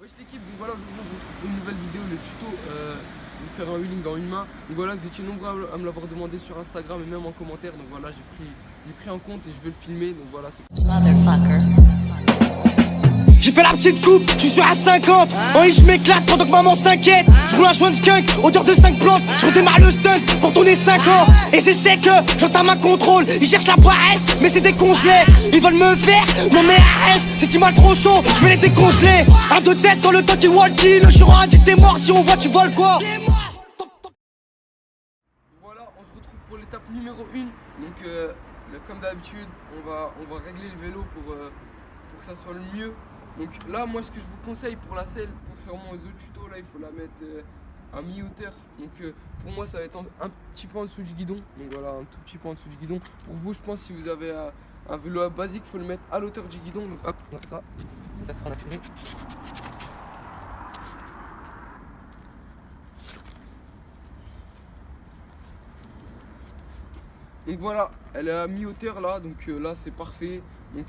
Wesh l'équipe, donc voilà, aujourd'hui on se retrouve pour une nouvelle vidéo, le tuto de faire un wheeling en une main. Donc voilà, vous étiez nombreux à me l'avoir demandé sur Instagram et même en commentaire. Donc voilà, j'ai pris en compte et je vais le filmer. Donc voilà, c'est j'ai fait la petite coupe, je suis à 50. En je m'éclate pendant que maman s'inquiète. Je roule un joint de skunk, odeur de 5 plantes. Je redémarre le stunt pour tourner 5 ans. Et c'est sec, j'entame un contrôle. Ils cherchent la barrette, mais c'est décongelé. Ils veulent me faire, non mais arrête. C'est si mal trop chaud, je vais les décongeler. Un de test dans le talkie walkie. Le jurant a dit t'es mort, si on voit tu voles quoi. Voilà, on se retrouve pour l'étape numéro 1. Donc comme d'habitude, on va régler le vélo pour que ça soit le mieux. Donc là, moi, ce que je vous conseille pour la selle, contrairement aux autres tutos, là, il faut la mettre à mi-hauteur. Donc pour moi, ça va être un petit peu en dessous du guidon. Donc voilà, un tout petit peu en dessous du guidon. Pour vous, je pense, si vous avez un vélo basique, il faut le mettre à l'auteur du guidon. Donc hop, ça sera naturel. Donc voilà, elle est à mi-hauteur là, donc là c'est parfait. Donc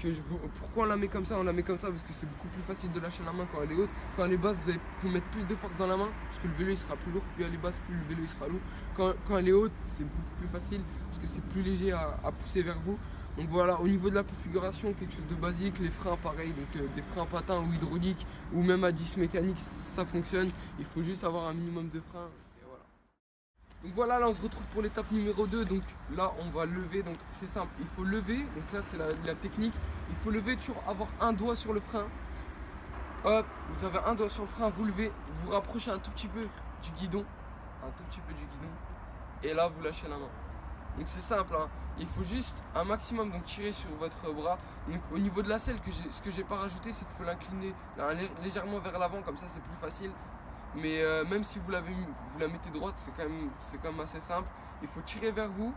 pourquoi on la met comme ça? On la met comme ça parce que c'est beaucoup plus facile de lâcher la main quand elle est haute. Quand elle est basse, vous mettre plus de force dans la main parce que le vélo il sera plus lourd. Plus elle est basse, plus le vélo il sera lourd. Quand elle est haute, c'est beaucoup plus facile parce que c'est plus léger à pousser vers vous. Donc voilà, au niveau de la configuration, quelque chose de basique, les freins pareil, donc des freins patins ou hydrauliques ou même à 10 mécanique, ça fonctionne. Il faut juste avoir un minimum de freins. Donc voilà, là on se retrouve pour l'étape numéro 2. Donc là on va lever, donc c'est simple, il faut lever. Donc là c'est la technique, il faut lever, toujours avoir un doigt sur le frein. Hop, vous avez un doigt sur le frein, vous levez, vous rapprochez un tout petit peu du guidon. Et là vous lâchez la main. Donc c'est simple, hein. Il faut juste un maximum donc tirer sur votre bras. Donc au niveau de la selle, ce que j'ai pas rajouté, c'est qu'il faut l'incliner légèrement vers l'avant, comme ça c'est plus facile. Mais même si vous la mettez droite, c'est quand même assez simple. Il faut tirer vers vous,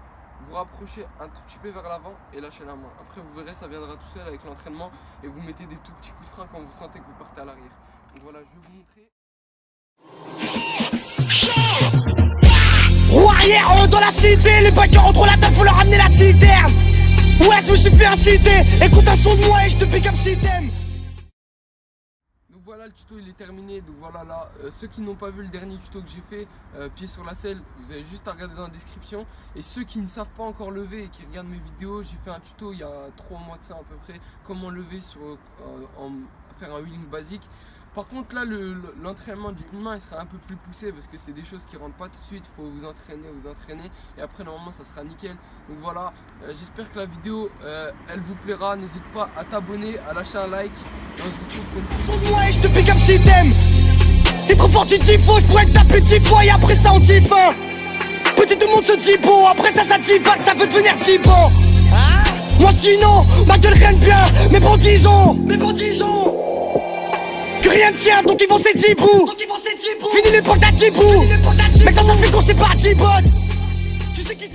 vous rapprocher un tout petit peu vers l'avant et lâcher la main. Après vous verrez, ça viendra tout seul avec l'entraînement et vous mettez des tout petits coups de frein quand vous sentez que vous partez à l'arrière. Donc voilà, je vais vous montrer. Roue arrière dans la cité, les bikers entre la table, faut leur ramener la citerne. Ouais, je me suis fait inciter, écoute un son de moi et je te pique comme si t'aimes. Voilà, le tuto il est terminé. Donc voilà, là ceux qui n'ont pas vu le dernier tuto que j'ai fait, pied sur la selle, vous avez juste à regarder dans la description. Et ceux qui ne savent pas encore lever et qui regardent mes vidéos, j'ai fait un tuto il y a 3 mois de ça à peu près, comment lever faire un wheeling basique. Par contre là l'entraînement d'une main il sera un peu plus poussé parce que c'est des choses qui rentrent pas tout de suite. Il faut vous entraîner et après normalement ça sera nickel. Donc voilà, j'espère que la vidéo elle vous plaira. N'hésite pas à t'abonner, à lâcher un like et on se retrouve pour une prochaine. Ouais, je te pique comme si t'aimes. T'es trop fort, tu dis faux, je pourrais te taper 10 fois et après ça on dit fin. Petit tout le monde se dit beau, après ça dit pas que ça veut devenir Thibaut. Moi sinon, ma gueule rien de bien, mais bon disons que rien ne tient, donc ils vont c'est Dibou. Fini l'époque d'Adibou. Maintenant ça se fait qu'on sait pas Dibot. Tu sais qui